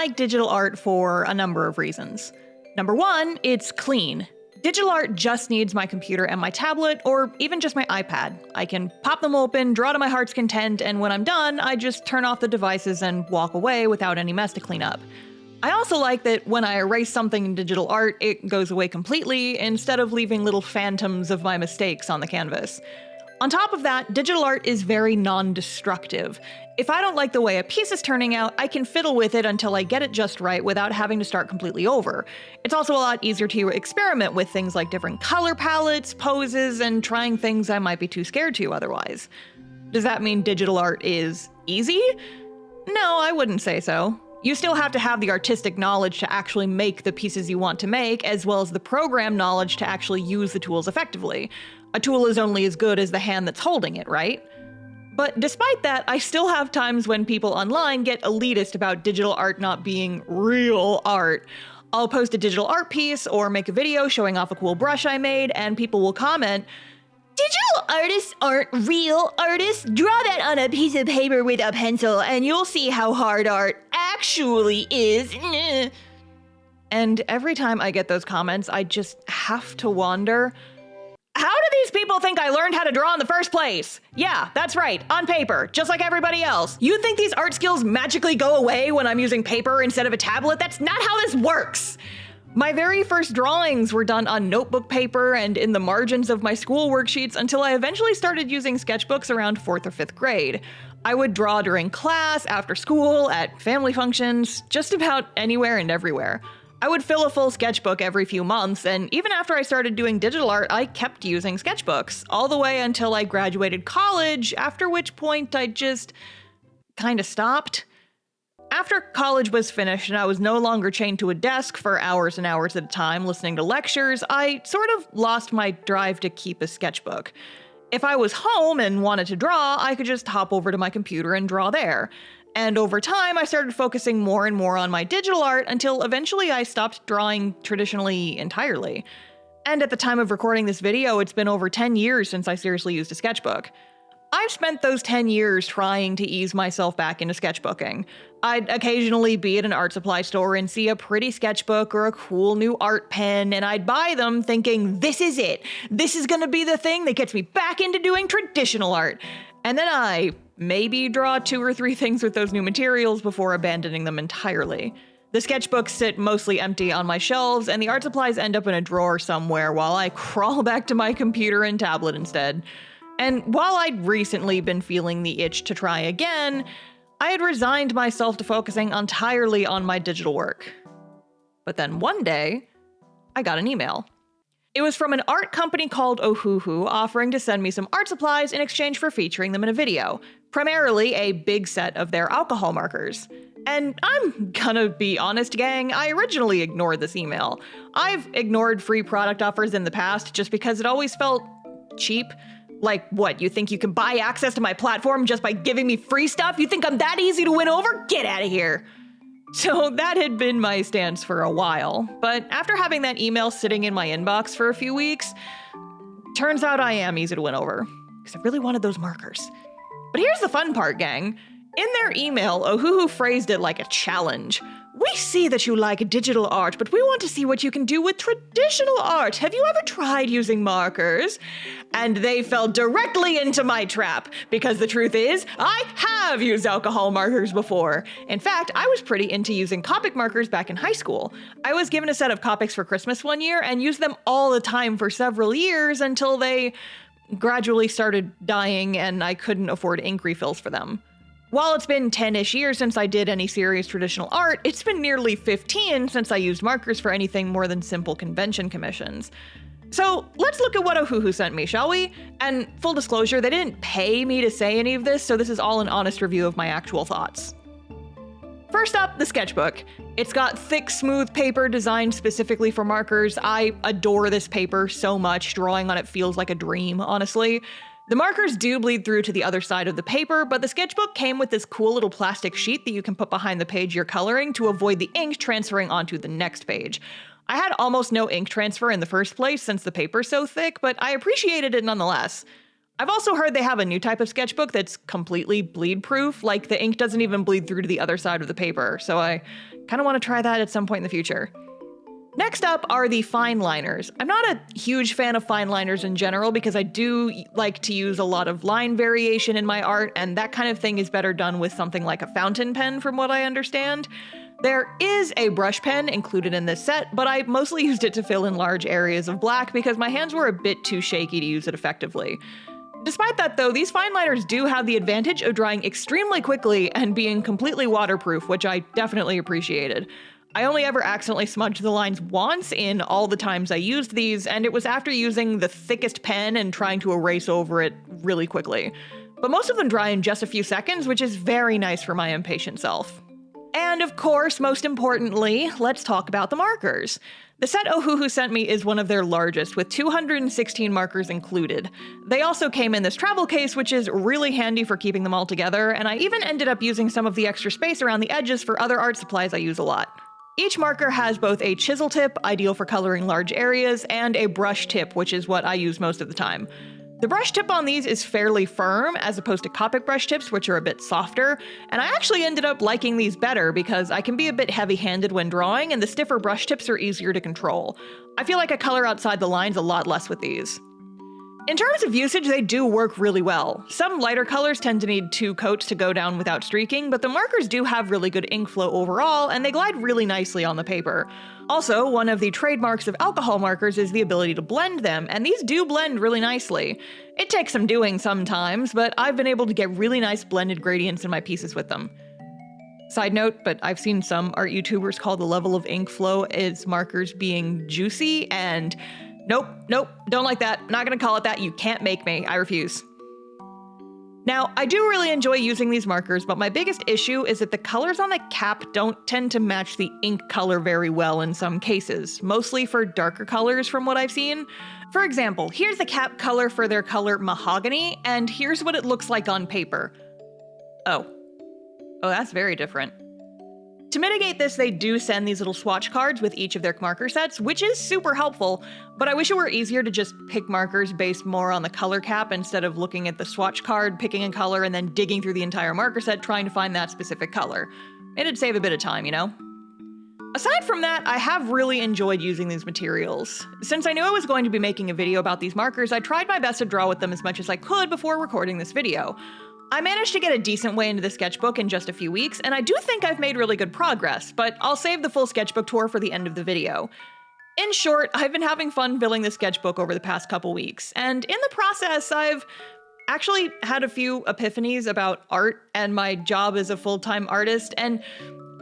like digital art for a number of reasons. Number one, it's clean. Digital art just needs my computer and my tablet, or even just my iPad. I can pop them open, draw to my heart's content, and when I'm done, I just turn off the devices and walk away without any mess to clean up. I also like that when I erase something in digital art, it goes away completely, instead of leaving little phantoms of my mistakes on the canvas. On top of that, digital art is very non-destructive. If I don't like the way a piece is turning out, I can fiddle with it until I get it just right without having to start completely over. It's also a lot easier to experiment with things like different color palettes, poses, and trying things I might be too scared to otherwise. Does that mean digital art is easy? No, I wouldn't say so. You still have to have the artistic knowledge to actually make the pieces you want to make, as well as the program knowledge to actually use the tools effectively. A tool is only as good as the hand that's holding it, right? But despite that, I still have times when people online get elitist about digital art not being real art. I'll post a digital art piece or make a video showing off a cool brush I made, and people will comment, "Digital artists aren't real artists. Draw that on a piece of paper with a pencil and you'll see how hard art actually is." And every time I get those comments, I just have to wonder, how do these people think I learned how to draw in the first place? Yeah, that's right, on paper, just like everybody else. You think these art skills magically go away when I'm using paper instead of a tablet? That's not how this works! My very first drawings were done on notebook paper and in the margins of my school worksheets until I eventually started using sketchbooks around 4th or 5th grade. I would draw during class, after school, at family functions, just about anywhere and everywhere. I would fill a full sketchbook every few months, and even after I started doing digital art, I kept using sketchbooks, all the way until I graduated college, after which point I just kinda stopped. After college was finished and I was no longer chained to a desk for hours and hours at a time listening to lectures, I sort of lost my drive to keep a sketchbook. If I was home and wanted to draw, I could just hop over to my computer and draw there. And over time, I started focusing more and more on my digital art until eventually I stopped drawing traditionally entirely. And at the time of recording this video, it's been over 10 years since I seriously used a sketchbook. I've spent those 10 years trying to ease myself back into sketchbooking. I'd occasionally be at an art supply store and see a pretty sketchbook or a cool new art pen, and I'd buy them thinking, this is it. This is gonna be the thing that gets me back into doing traditional art. And then I maybe draw 2 or 3 things with those new materials before abandoning them entirely. The sketchbooks sit mostly empty on my shelves, and the art supplies end up in a drawer somewhere while I crawl back to my computer and tablet instead. And while I'd recently been feeling the itch to try again, I had resigned myself to focusing entirely on my digital work. But then one day, I got an email. It was from an art company called Ohuhu offering to send me some art supplies in exchange for featuring them in a video, primarily a big set of their alcohol markers. And I'm gonna be honest, gang, I originally ignored this email. I've ignored free product offers in the past just because it always felt cheap. Like, what, you think you can buy access to my platform just by giving me free stuff? You think I'm that easy to win over? Get out of here! So that had been my stance for a while, but after having that email sitting in my inbox for a few weeks, turns out I am easy to win over, because I really wanted those markers. But here's the fun part, gang. In their email, Ohuhu phrased it like a challenge. "We see that you like digital art, but we want to see what you can do with traditional art. Have you ever tried using markers?" And they fell directly into my trap, because the truth is, I have used alcohol markers before. In fact, I was pretty into using Copic markers back in high school. I was given a set of Copics for Christmas one year and used them all the time for several years until they gradually started dying and I couldn't afford ink refills for them. While it's been 10-ish years since I did any serious traditional art, it's been nearly 15 since I used markers for anything more than simple convention commissions. So let's look at what Ohuhu sent me, shall we? And full disclosure, they didn't pay me to say any of this, so this is all an honest review of my actual thoughts. First up, the sketchbook. It's got thick, smooth paper designed specifically for markers. I adore this paper so much. Drawing on it feels like a dream, honestly. The markers do bleed through to the other side of the paper, but the sketchbook came with this cool little plastic sheet that you can put behind the page you're coloring to avoid the ink transferring onto the next page. I had almost no ink transfer in the first place since the paper's so thick, but I appreciated it nonetheless. I've also heard they have a new type of sketchbook that's completely bleed-proof, like the ink doesn't even bleed through to the other side of the paper, so I Kind of want to try that at some point in the future. Next up are the fine liners. I'm not a huge fan of fine liners in general because I do like to use a lot of line variation in my art, and that kind of thing is better done with something like a fountain pen from what I understand. There is a brush pen included in this set, but I mostly used it to fill in large areas of black because my hands were a bit too shaky to use it effectively. Despite that though, these fine liners do have the advantage of drying extremely quickly and being completely waterproof, which I definitely appreciated. I only ever accidentally smudged the lines once in all the times I used these, and it was after using the thickest pen and trying to erase over it really quickly. But most of them dry in just a few seconds, which is very nice for my impatient self. And of course, most importantly, let's talk about the markers. The set Ohuhu sent me is one of their largest, with 216 markers included. They also came in this travel case, which is really handy for keeping them all together, and I even ended up using some of the extra space around the edges for other art supplies I use a lot. Each marker has both a chisel tip, ideal for coloring large areas, and a brush tip, which is what I use most of the time. The brush tip on these is fairly firm, as opposed to Copic brush tips, which are a bit softer, and I actually ended up liking these better because I can be a bit heavy-handed when drawing, and the stiffer brush tips are easier to control. I feel like I color outside the lines a lot less with these. In terms of usage, they do work really well. Some lighter colors tend to need 2 coats to go down without streaking, but the markers do have really good ink flow overall, and they glide really nicely on the paper. Also, one of the trademarks of alcohol markers is the ability to blend them, and these do blend really nicely. It takes some doing sometimes, but I've been able to get really nice blended gradients in my pieces with them. Side note, but I've seen some art YouTubers call the level of ink flow as markers being juicy, and nope, don't like that. Not gonna call it that. You can't make me. I refuse. Now, I do really enjoy using these markers, but my biggest issue is that the colors on the cap don't tend to match the ink color very well in some cases, mostly for darker colors from what I've seen. For example, here's the cap color for their color Mahogany, and here's what it looks like on paper. Oh, that's very different. To mitigate this, they do send these little swatch cards with each of their marker sets, which is super helpful, but I wish it were easier to just pick markers based more on the color cap instead of looking at the swatch card, picking a color, and then digging through the entire marker set trying to find that specific color. It'd save a bit of time, you know? Aside from that, I have really enjoyed using these materials. Since I knew I was going to be making a video about these markers, I tried my best to draw with them as much as I could before recording this video. I managed to get a decent way into the sketchbook in just a few weeks, and I do think I've made really good progress, but I'll save the full sketchbook tour for the end of the video. In short, I've been having fun filling the sketchbook over the past couple weeks, and in the process, I've actually had a few epiphanies about art and my job as a full-time artist, and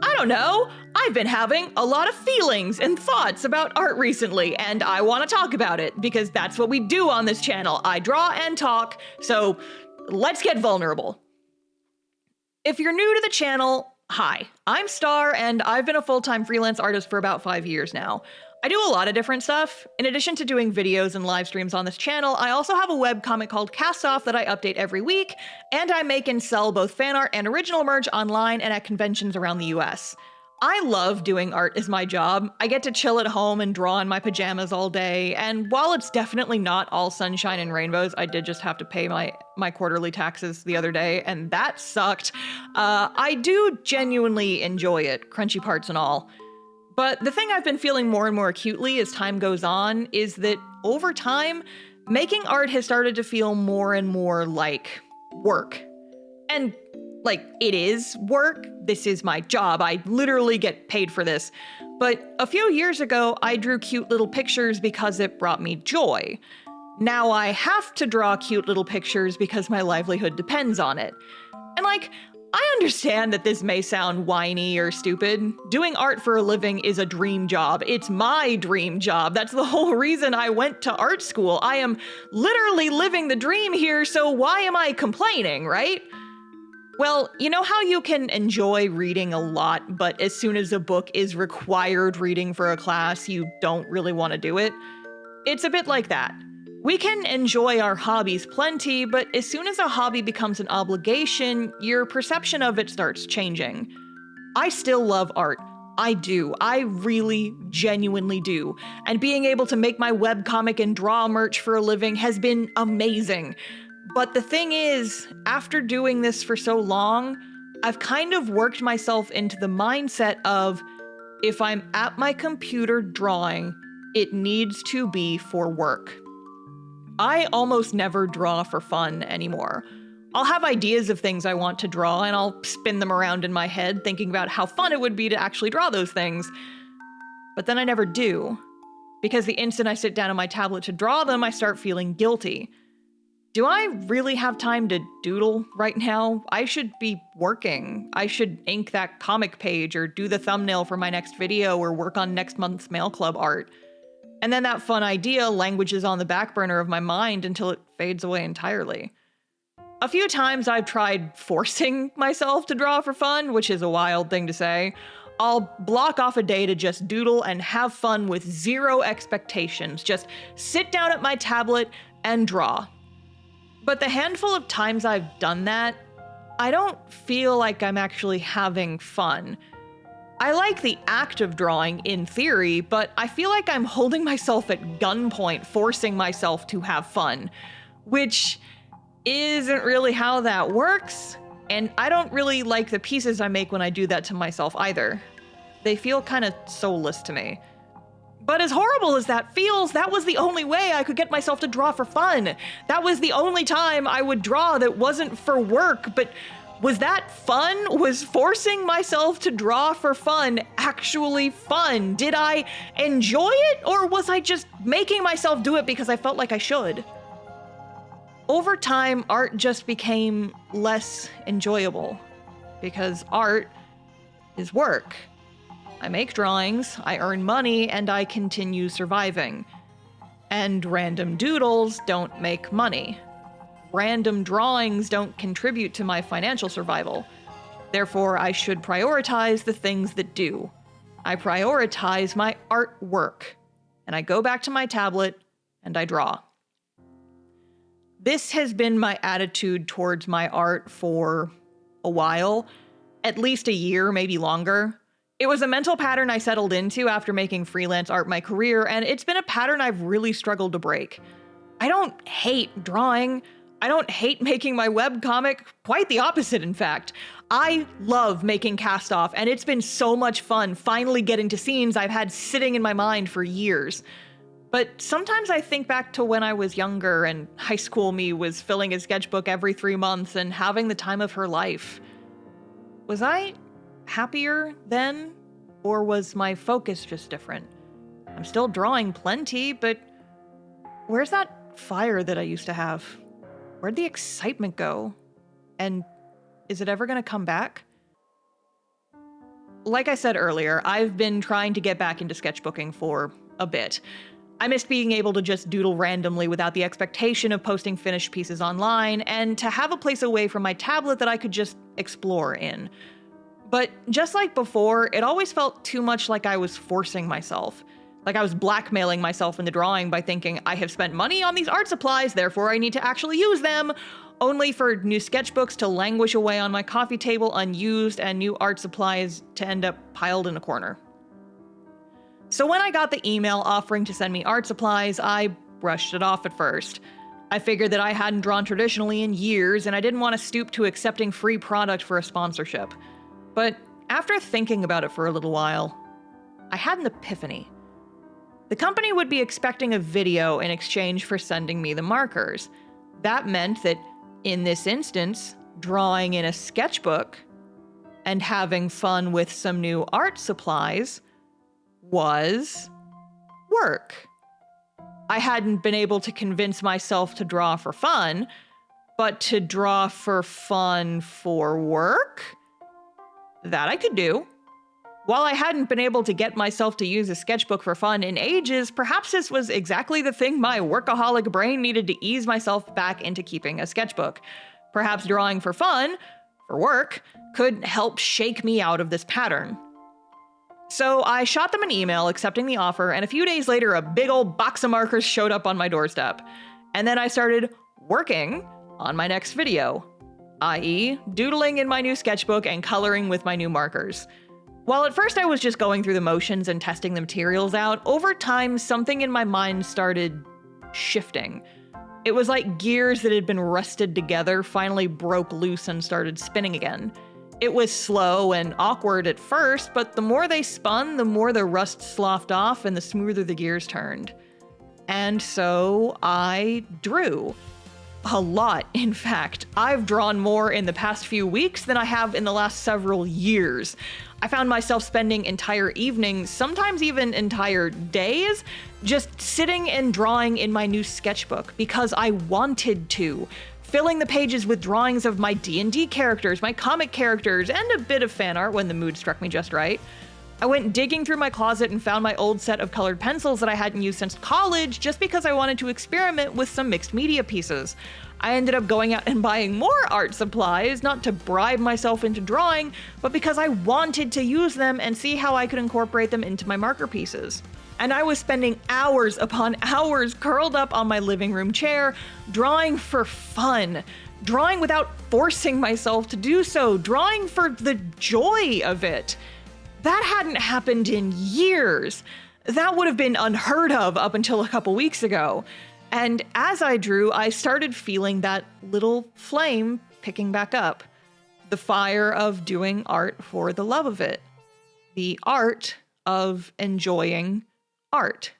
I don't know, I've been having a lot of feelings and thoughts about art recently, and I want to talk about it, because that's what we do on this channel. I draw and talk, so let's get vulnerable. If you're new to the channel, hi, I'm Star, and I've been a full-time freelance artist for about 5 years now. I do a lot of different stuff. In addition to doing videos and live streams on this channel, I also have a webcomic called Cast Off that I update every week, and I make and sell both fan art and original merch online and at conventions around the US. I love doing art as my job. I get to chill at home and draw in my pajamas all day, and while it's definitely not all sunshine and rainbows, I did just have to pay my quarterly taxes the other day, and that sucked. I do genuinely enjoy it, crunchy parts and all. But the thing I've been feeling more and more acutely as time goes on is that over time, making art has started to feel more and more like work. And like, it is work. This is my job. I literally get paid for this. But a few years ago, I drew cute little pictures because it brought me joy. Now I have to draw cute little pictures because my livelihood depends on it. And like, I understand that this may sound whiny or stupid. Doing art for a living is a dream job. It's my dream job. That's the whole reason I went to art school. I am literally living the dream here, so why am I complaining, right? Well, you know how you can enjoy reading a lot, but as soon as a book is required reading for a class, you don't really want to do it? It's a bit like that. We can enjoy our hobbies plenty, but as soon as a hobby becomes an obligation, your perception of it starts changing. I still love art. I do. I really, genuinely do. And being able to make my webcomic and draw merch for a living has been amazing. But the thing is, after doing this for so long, I've kind of worked myself into the mindset of, if I'm at my computer drawing, it needs to be for work. I almost never draw for fun anymore. I'll have ideas of things I want to draw, and I'll spin them around in my head, thinking about how fun it would be to actually draw those things. But then I never do, because the instant I sit down on my tablet to draw them, I start feeling guilty. Do I really have time to doodle right now? I should be working. I should ink that comic page, or do the thumbnail for my next video, or work on next month's mail club art. And then that fun idea languishes on the back burner of my mind until it fades away entirely. A few times I've tried forcing myself to draw for fun, which is a wild thing to say. I'll block off a day to just doodle and have fun with zero expectations. Just sit down at my tablet and draw. But the handful of times I've done that, I don't feel like I'm actually having fun. I like the act of drawing in theory, but I feel like I'm holding myself at gunpoint, forcing myself to have fun, which isn't really how that works, and I don't really like the pieces I make when I do that to myself either. They feel kind of soulless to me. But as horrible as that feels, that was the only way I could get myself to draw for fun. That was the only time I would draw that wasn't for work, but was that fun? Was forcing myself to draw for fun actually fun? Did I enjoy it, or was I just making myself do it because I felt like I should? Over time, art just became less enjoyable, because art is work. I make drawings, I earn money, and I continue surviving. And random doodles don't make money. Random drawings don't contribute to my financial survival. Therefore, I should prioritize the things that do. I prioritize my artwork, and I go back to my tablet and I draw. This has been my attitude towards my art for a while, at least a year, maybe longer. It was a mental pattern I settled into after making freelance art my career, and it's been a pattern I've really struggled to break. I don't hate drawing. I don't hate making my webcomic. Quite the opposite, in fact. I love making Cast Off, and it's been so much fun finally getting to scenes I've had sitting in my mind for years. But sometimes I think back to when I was younger and high school me was filling a sketchbook every 3 months and having the time of her life. Was I happier then, or was my focus just different? I'm still drawing plenty, but where's that fire that I used to have? Where'd the excitement go? And is it ever gonna come back? Like I said earlier, I've been trying to get back into sketchbooking for a bit. I missed being able to just doodle randomly without the expectation of posting finished pieces online, and to have a place away from my tablet that I could just explore in. But just like before, it always felt too much like I was forcing myself. Like I was blackmailing myself into drawing by thinking, I have spent money on these art supplies, therefore I need to actually use them, only for new sketchbooks to languish away on my coffee table unused and new art supplies to end up piled in a corner. So when I got the email offering to send me art supplies, I brushed it off at first. I figured that I hadn't drawn traditionally in years, and I didn't want to stoop to accepting free product for a sponsorship. But after thinking about it for a little while, I had an epiphany. The company would be expecting a video in exchange for sending me the markers. That meant that, in this instance, drawing in a sketchbook and having fun with some new art supplies was work. I hadn't been able to convince myself to draw for fun, but to draw for fun for work? That I could do. While I hadn't been able to get myself to use a sketchbook for fun in ages, perhaps this was exactly the thing my workaholic brain needed to ease myself back into keeping a sketchbook. Perhaps drawing for fun, for work, could help shake me out of this pattern. So I shot them an email accepting the offer, and a few days later a big old box of markers showed up on my doorstep. And then I started working on my next video, i.e. doodling in my new sketchbook and coloring with my new markers. While at first I was just going through the motions and testing the materials out, over time something in my mind started shifting. It was like gears that had been rusted together finally broke loose and started spinning again. It was slow and awkward at first, but the more they spun, the more the rust sloughed off and the smoother the gears turned. And so I drew. A lot, in fact. I've drawn more in the past few weeks than I have in the last several years. I found myself spending entire evenings, sometimes even entire days, just sitting and drawing in my new sketchbook because I wanted to, filling the pages with drawings of my D&D characters, my comic characters, and a bit of fan art when the mood struck me just right. I went digging through my closet and found my old set of colored pencils that I hadn't used since college just because I wanted to experiment with some mixed media pieces. I ended up going out and buying more art supplies, not to bribe myself into drawing, but because I wanted to use them and see how I could incorporate them into my marker pieces. And I was spending hours upon hours curled up on my living room chair, drawing for fun. Drawing without forcing myself to do so, drawing for the joy of it. That hadn't happened in years. That would have been unheard of up until a couple weeks ago. And as I drew, I started feeling that little flame picking back up. The fire of doing art for the love of it. The art of enjoying art.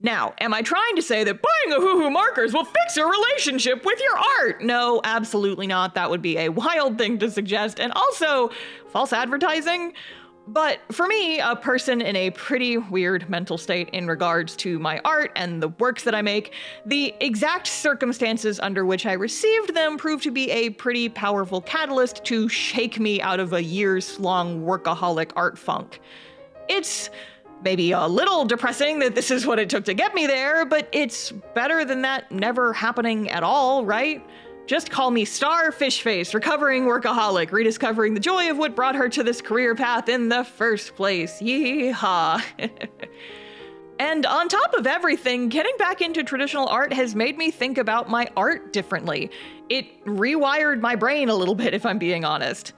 Now, am I trying to say that buying Ohuhu markers will fix your relationship with your art? No, absolutely not. That would be a wild thing to suggest, and also false advertising. But for me, a person in a pretty weird mental state in regards to my art and the works that I make, the exact circumstances under which I received them proved to be a pretty powerful catalyst to shake me out of a years-long workaholic art funk. It's maybe a little depressing that this is what it took to get me there, but it's better than that never happening at all, right? Just call me TheStarfishface, recovering workaholic, rediscovering the joy of what brought her to this career path in the first place. Yeehaw. And on top of everything, getting back into traditional art has made me think about my art differently. It rewired my brain a little bit, if I'm being honest.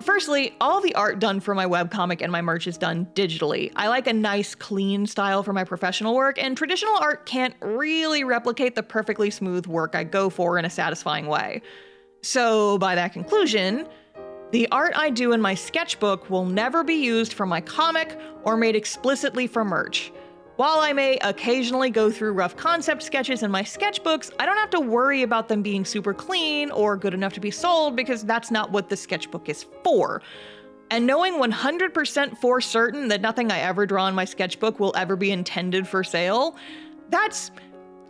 Firstly, all the art done for my webcomic and my merch is done digitally. I like a nice, clean style for my professional work, and traditional art can't really replicate the perfectly smooth work I go for in a satisfying way. So, by that conclusion, the art I do in my sketchbook will never be used for my comic or made explicitly for merch. While I may occasionally go through rough concept sketches in my sketchbooks, I don't have to worry about them being super clean or good enough to be sold because that's not what the sketchbook is for. And knowing 100% for certain that nothing I ever draw in my sketchbook will ever be intended for sale, that's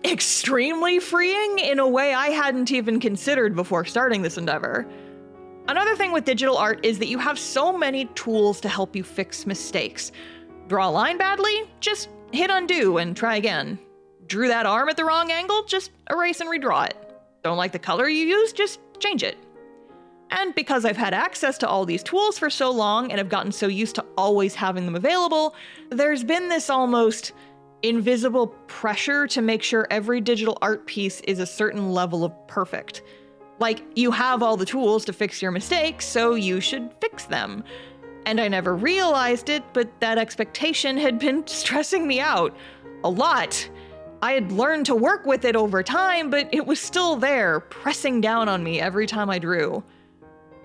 extremely freeing in a way I hadn't even considered before starting this endeavor. Another thing with digital art is that you have so many tools to help you fix mistakes. Draw a line badly? Just hit undo and try again. Drew that arm at the wrong angle? Just erase and redraw it. Don't like the color you used? Just change it. And because I've had access to all these tools for so long and have gotten so used to always having them available, there's been this almost invisible pressure to make sure every digital art piece is a certain level of perfect. Like, you have all the tools to fix your mistakes, so you should fix them. And I never realized it, but that expectation had been stressing me out a lot. I had learned to work with it over time, but it was still there, pressing down on me every time I drew.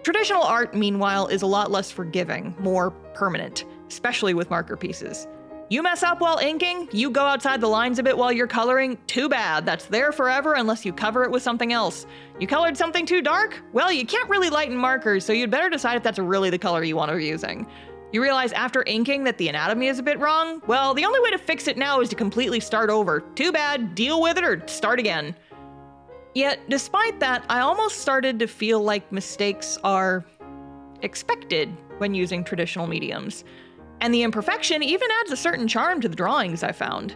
Traditional art, meanwhile, is a lot less forgiving, more permanent, especially with marker pieces. You mess up while inking, you go outside the lines a bit while you're coloring, too bad, that's there forever unless you cover it with something else. You colored something too dark? Well, you can't really lighten markers, so you'd better decide if that's really the color you want to be using. You realize after inking that the anatomy is a bit wrong? Well, the only way to fix it now is to completely start over. Too bad, deal with it or start again. Yet, despite that, I almost started to feel like mistakes are expected when using traditional mediums. And the imperfection even adds a certain charm to the drawings I found.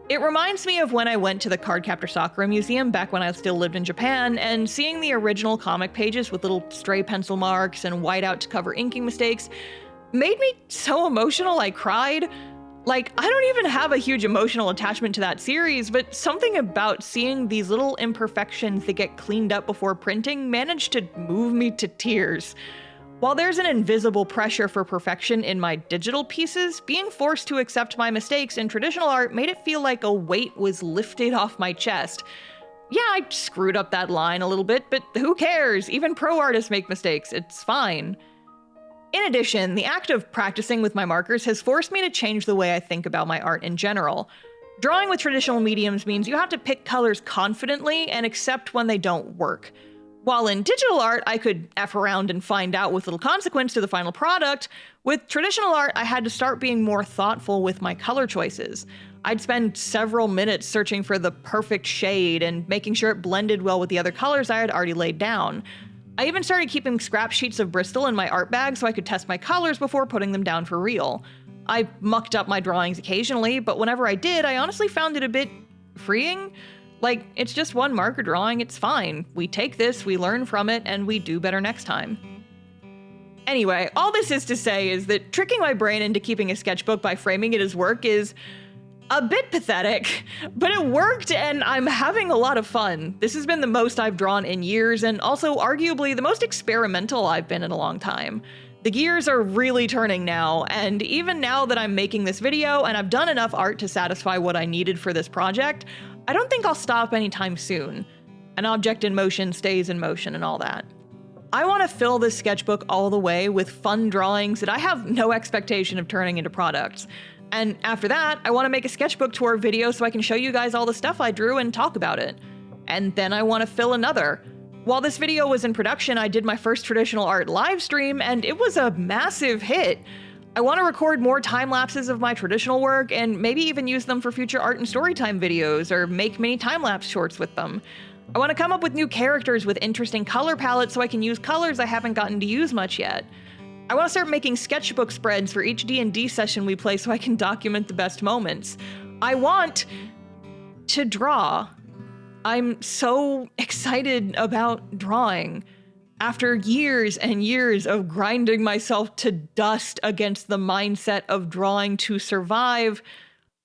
It reminds me of when I went to the Cardcaptor Sakura Museum back when I still lived in Japan, and seeing the original comic pages with little stray pencil marks and whiteout to cover inking mistakes made me so emotional I cried. Like, I don't even have a huge emotional attachment to that series, but something about seeing these little imperfections that get cleaned up before printing managed to move me to tears. While there's an invisible pressure for perfection in my digital pieces, being forced to accept my mistakes in traditional art made it feel like a weight was lifted off my chest. yeah, I screwed up that line a little bit, but who cares? Even pro artists make mistakes. It's fine. In addition, the act of practicing with my markers has forced me to change the way I think about my art in general. Drawing with traditional mediums means you have to pick colors confidently and accept when they don't work. While in digital art, I could F around and find out with little consequence to the final product, with traditional art, I had to start being more thoughtful with my color choices. I'd spend several minutes searching for the perfect shade and making sure it blended well with the other colors I had already laid down. I even started keeping scrap sheets of Bristol in my art bag so I could test my colors before putting them down for real. I mucked up my drawings occasionally, but whenever I did, I honestly found it a bit freeing. Like, it's just one marker drawing, it's fine. We take this, we learn from it, and we do better next time. Anyway, all this is to say is that tricking my brain into keeping a sketchbook by framing it as work is a bit pathetic, but it worked and I'm having a lot of fun. This has been the most I've drawn in years and also arguably the most experimental I've been in a long time. The gears are really turning now, and even now that I'm making this video and I've done enough art to satisfy what I needed for this project, I don't think I'll stop anytime soon. An object in motion stays in motion and all that. I want to fill this sketchbook all the way with fun drawings that I have no expectation of turning into products. And after that, I want to make a sketchbook tour video so I can show you guys all the stuff I drew and talk about it. And then I want to fill another. While this video was in production, I did my first traditional art live stream, and it was a massive hit. I want to record more time lapses of my traditional work and maybe even use them for future art and storytime videos or make mini time-lapse shorts with them. I want to come up with new characters with interesting color palettes so I can use colors I haven't gotten to use much yet. I want to start making sketchbook spreads for each D&D session we play so I can document the best moments. I want to draw. I'm so excited about drawing. After years and years of grinding myself to dust against the mindset of drawing to survive,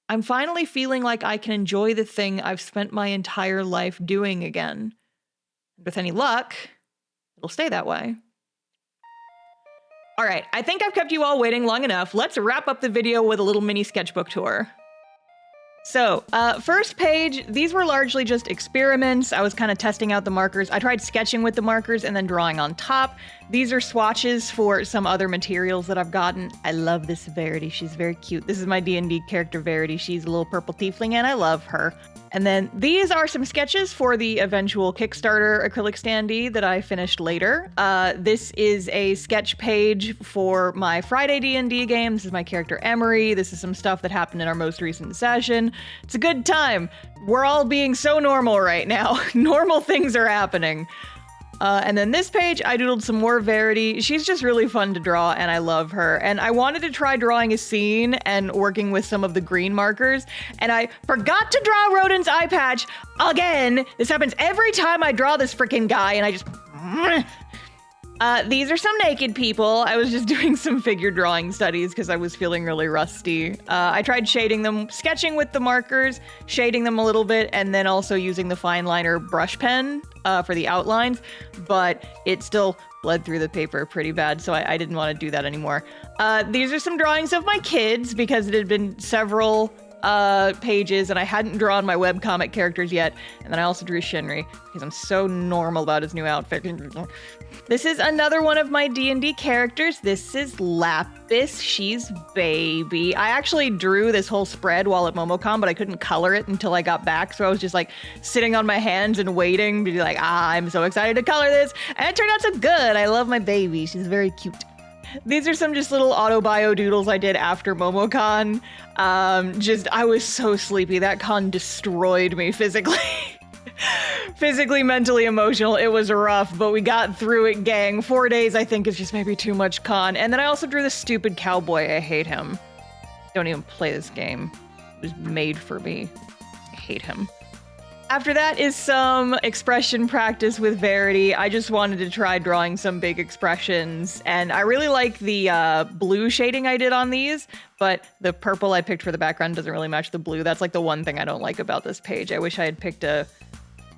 I'm finally feeling like I can enjoy the thing I've spent my entire life doing again. With any luck, it'll stay that way. All right, I think I've kept you all waiting long enough. Let's wrap up the video with a little mini sketchbook tour. So, first page, these were largely just experiments. I was kind of testing out the markers. I tried sketching with the markers and then drawing on top. These are swatches for some other materials that I've gotten. I love this Verity. She's very cute. This is my D&D character Verity. She's a little purple tiefling and I love her. And then these are some sketches for the eventual Kickstarter acrylic standee that I finished later. This is a sketch page for my Friday D&D game. This is my character Emery. This is some stuff that happened in our most recent session. It's a good time. We're all being so normal right now. Normal things are happening. And then this page, I doodled some more Verity. She's just really fun to draw, and I love her. And I wanted to try drawing a scene and working with some of the green markers, and I forgot to draw Rodin's eye patch again. This happens every time I draw this freaking guy, and I just... These are some naked people. I was just doing some figure drawing studies because I was feeling really rusty. I tried shading them, sketching with the markers, shading them a little bit, and then also using the fine liner brush pen for the outlines, but it still bled through the paper pretty bad, so I didn't want to do that anymore. These are some drawings of my kids because it had been several pages and I hadn't drawn my webcomic characters yet, and then I also drew Shinri because I'm so normal about his new outfit. This is another one of my D&D characters. This is Lapis. She's baby. I actually drew this whole spread while at MomoCon, but I couldn't color it until I got back, so I was just like sitting on my hands and waiting to be like, I'm so excited to color this, and it turned out so good. I love my baby. She's very cute. These are some just little auto-bio doodles I did after MomoCon. I was so sleepy. That con destroyed me physically. Physically, mentally, emotional. It was rough, but we got through it, gang. 4 days, I think, is just maybe too much con. And then I also drew this stupid cowboy. I hate him. Don't even play this game. It was made for me. I hate him. After that is some expression practice with Verity. I just wanted to try drawing some big expressions, and I really like the blue shading I did on these, but the purple I picked for the background doesn't really match the blue. That's like the one thing I don't like about this page. I wish I had picked a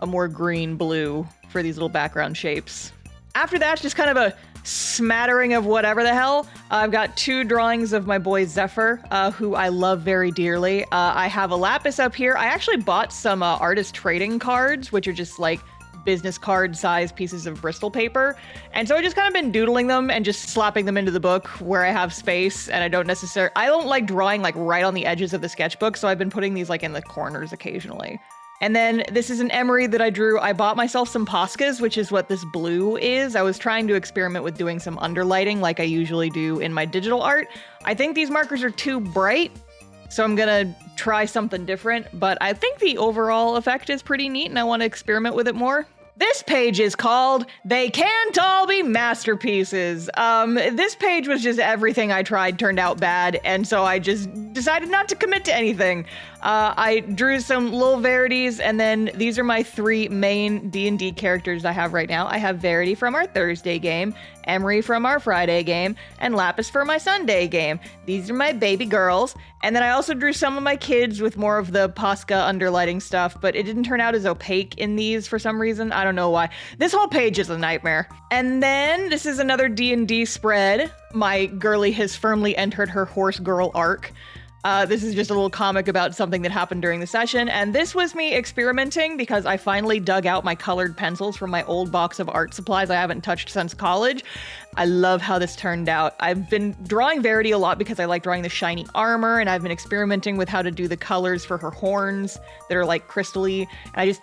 more green blue for these little background shapes. After that, it's just kind of smattering of whatever the hell. I've got 2 drawings of my boy Zephyr, who I love very dearly. I have a lapis up here. I actually bought some artist trading cards, which are just like business card size pieces of Bristol paper. And so I just kind of been doodling them and just slapping them into the book where I have space, and I don't like drawing like right on the edges of the sketchbook, so I've been putting these like in the corners occasionally. And then this is an emery that I drew. I bought myself some Poscas, which is what this blue is. I was trying to experiment with doing some underlighting like I usually do in my digital art. I think these markers are too bright, so I'm gonna try something different, but I think the overall effect is pretty neat and I want to experiment with it more. This page is called They Can't All Be Masterpieces. This page was just everything I tried turned out bad, and so I just decided not to commit to anything. I drew some little Verities, and then these are my 3 main D&D characters I have right now. I have Verity from our Thursday game, Emery from our Friday game, and Lapis for my Sunday game. These are my baby girls, and then I also drew some of my kids with more of the Posca underlighting stuff, but it didn't turn out as opaque in these for some reason. I don't know why. This whole page is a nightmare. And then this is another D&D spread. My girly has firmly entered her horse girl arc. This is just a little comic about something that happened during the session, and this was me experimenting because I finally dug out my colored pencils from my old box of art supplies I haven't touched since college. I love how this turned out. I've been drawing Verity a lot because I like drawing the shiny armor, and I've been experimenting with how to do the colors for her horns that are like crystally, and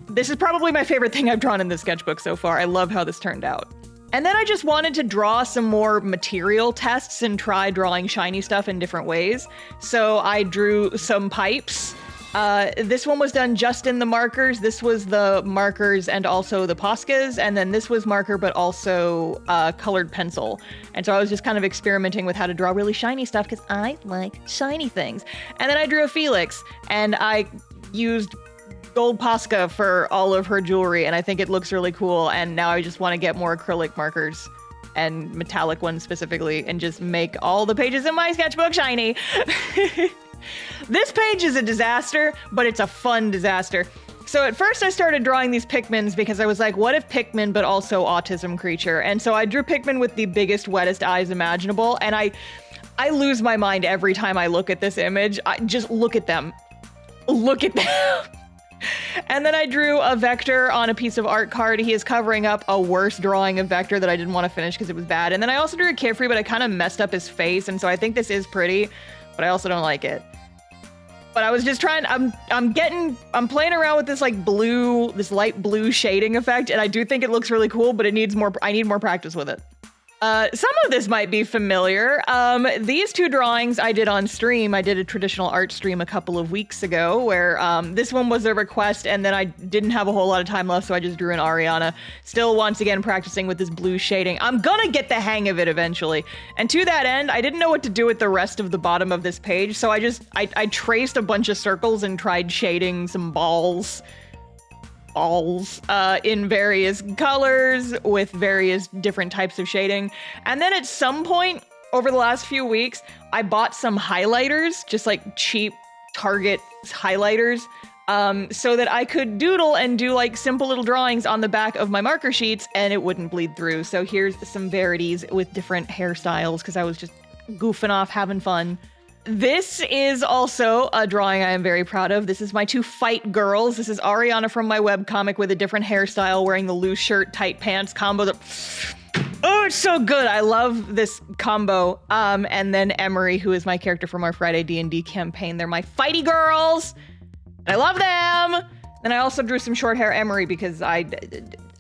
this is probably my favorite thing I've drawn in this sketchbook so far. I love how this turned out. And then I just wanted to draw some more material tests and try drawing shiny stuff in different ways. So I drew some pipes. This one was done just in the markers. This was the markers and also the Poscas. And then this was marker, but also colored pencil. And so I was just kind of experimenting with how to draw really shiny stuff because I like shiny things. And then I drew a Felix, and I used gold Posca for all of her jewelry, and I think it looks really cool, and now I just want to get more acrylic markers and metallic ones specifically and just make all the pages in my sketchbook shiny. This page is a disaster, but it's a fun disaster. So at first I started drawing these Pikmins because I was like, what if Pikmin but also autism creature? And so I drew Pikmin with the biggest, wettest eyes imaginable, and I lose my mind every time I look at this image. Just look at them. Look at them. And then I drew a Vector on a piece of art card. He is covering up a worse drawing of Vector that I didn't want to finish because it was bad. And then I also drew a Carefree, but I kind of messed up his face, and so I think this is pretty, but I also don't like it. But I was just trying, I'm playing around with this like blue, this light blue shading effect, and I do think it looks really cool, but I need more practice with it. Some of this might be familiar. These 2 drawings I did on stream. I did a traditional art stream a couple of weeks ago where this one was a request, and then I didn't have a whole lot of time left, so I just drew an Ariana. Still, once again, practicing with this blue shading. I'm gonna get the hang of it eventually. And to that end, I didn't know what to do with the rest of the bottom of this page, so I traced a bunch of circles and tried shading some balls in various colors with various different types of shading. And then at some point over the last few weeks, I bought some highlighters, just like cheap Target highlighters, so that I could doodle and do like simple little drawings on the back of my marker sheets and it wouldn't bleed through. So here's some Verities with different hairstyles because I was just goofing off, having fun. This is also a drawing I am very proud of. This is my 2 fight girls. This is Ariana from my webcomic with a different hairstyle, wearing the loose shirt, tight pants combo. Oh, it's so good. I love this combo. And then Emery, who is my character from our Friday D&D campaign. They're my fighty girls. I love them. Then I also drew some short hair Emery because I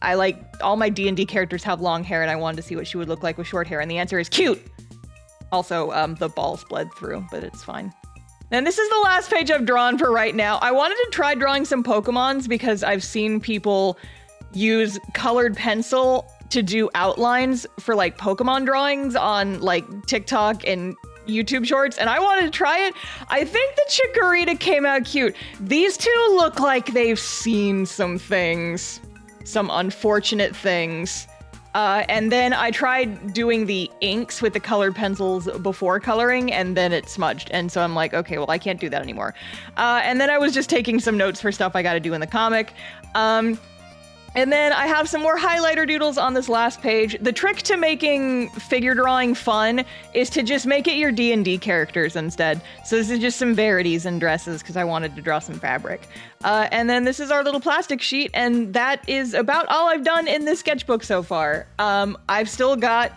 like all my D&D characters have long hair, and I wanted to see what she would look like with short hair. And the answer is cute. Also, the balls bled through, but it's fine. And this is the last page I've drawn for right now. I wanted to try drawing some Pokemons because I've seen people use colored pencil to do outlines for like Pokemon drawings on like TikTok and YouTube shorts, and I wanted to try it. I think the Chikorita came out cute. These 2 look like they've seen some things, some unfortunate things. And then I tried doing the inks with the colored pencils before coloring, and then it smudged. And so I'm like, okay, well, I can't do that anymore. And then I was just taking some notes for stuff I got to do in the comic. And then I have some more highlighter doodles on this last page. The trick to making figure drawing fun is to just make it your D&D characters instead. So this is just some verities and dresses because I wanted to draw some fabric. And then this is our little plastic sheet, and that is about all I've done in this sketchbook so far. I've still got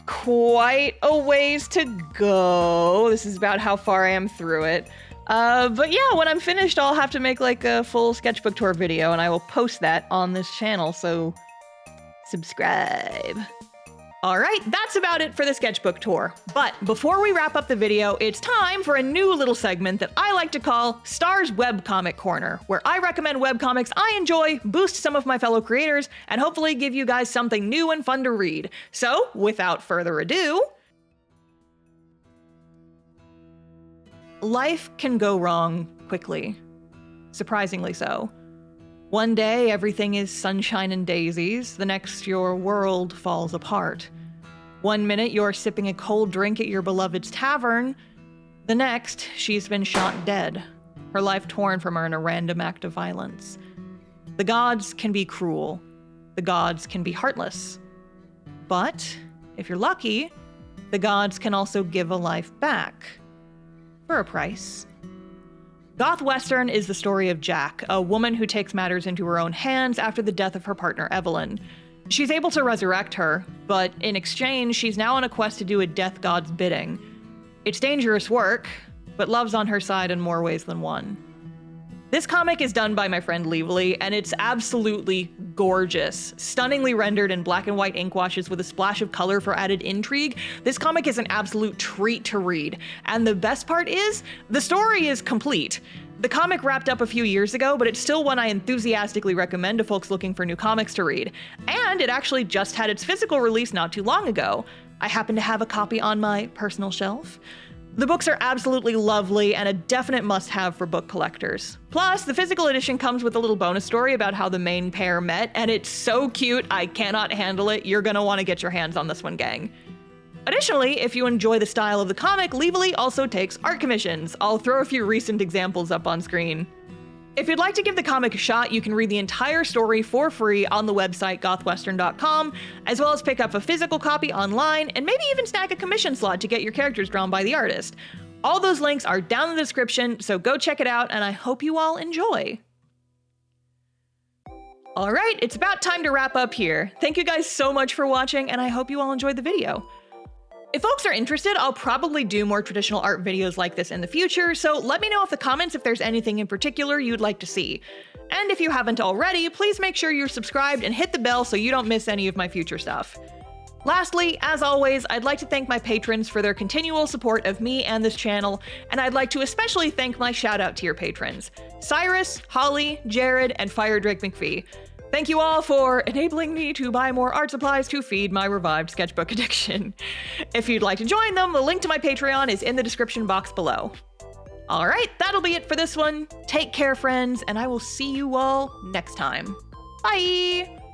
quite a ways to go. This is about how far I am through it. But yeah, when I'm finished, I'll have to make like a full sketchbook tour video, and I will post that on this channel, so subscribe. All right, that's about it for the sketchbook tour. But before we wrap up the video, it's time for a new little segment that I like to call Star's Webcomic Corner, where I recommend webcomics I enjoy, boost some of my fellow creators, and hopefully give you guys something new and fun to read. So, without further ado, life can go wrong quickly. Surprisingly so. One day, everything is sunshine and daisies. The next, your world falls apart. One minute, you're sipping a cold drink at your beloved's tavern. The next, she's been shot dead, her life torn from her in a random act of violence. The gods can be cruel. The gods can be heartless. But, if you're lucky, the gods can also give a life back. For a price. Goth Western is the story of Jack, a woman who takes matters into her own hands after the death of her partner Evelyn. She's able to resurrect her, but in exchange, she's now on a quest to do a death god's bidding. It's dangerous work, but love's on her side in more ways than one. This comic is done by my friend Lively, and it's absolutely gorgeous. Stunningly rendered in black and white ink washes with a splash of color for added intrigue, this comic is an absolute treat to read. And the best part is, the story is complete. The comic wrapped up a few years ago, but it's still one I enthusiastically recommend to folks looking for new comics to read. And it actually just had its physical release not too long ago. I happen to have a copy on my personal shelf. The books are absolutely lovely and a definite must-have for book collectors. Plus, the physical edition comes with a little bonus story about how the main pair met, and it's so cute, I cannot handle it. You're gonna want to get your hands on this one, gang. Additionally, if you enjoy the style of the comic, Lively also takes art commissions. I'll throw a few recent examples up on screen. If you'd like to give the comic a shot, you can read the entire story for free on the website gothwestern.com, as well as pick up a physical copy online, and maybe even snag a commission slot to get your characters drawn by the artist. All those links are down in the description, so go check it out, and I hope you all enjoy. All right, it's about time to wrap up here. Thank you guys so much for watching, and I hope you all enjoyed the video. If folks are interested, I'll probably do more traditional art videos like this in the future, so let me know in the comments if there's anything in particular you'd like to see. And if you haven't already, please make sure you're subscribed and hit the bell so you don't miss any of my future stuff. Lastly, as always, I'd like to thank my patrons for their continual support of me and this channel, and I'd like to especially thank my shout-out tier patrons, Cyrus, Holly, Jared, and Fire Drake McPhee. Thank you all for enabling me to buy more art supplies to feed my revived sketchbook addiction. If you'd like to join them, the link to my Patreon is in the description box below. All right, that'll be it for this one. Take care, friends, and I will see you all next time. Bye!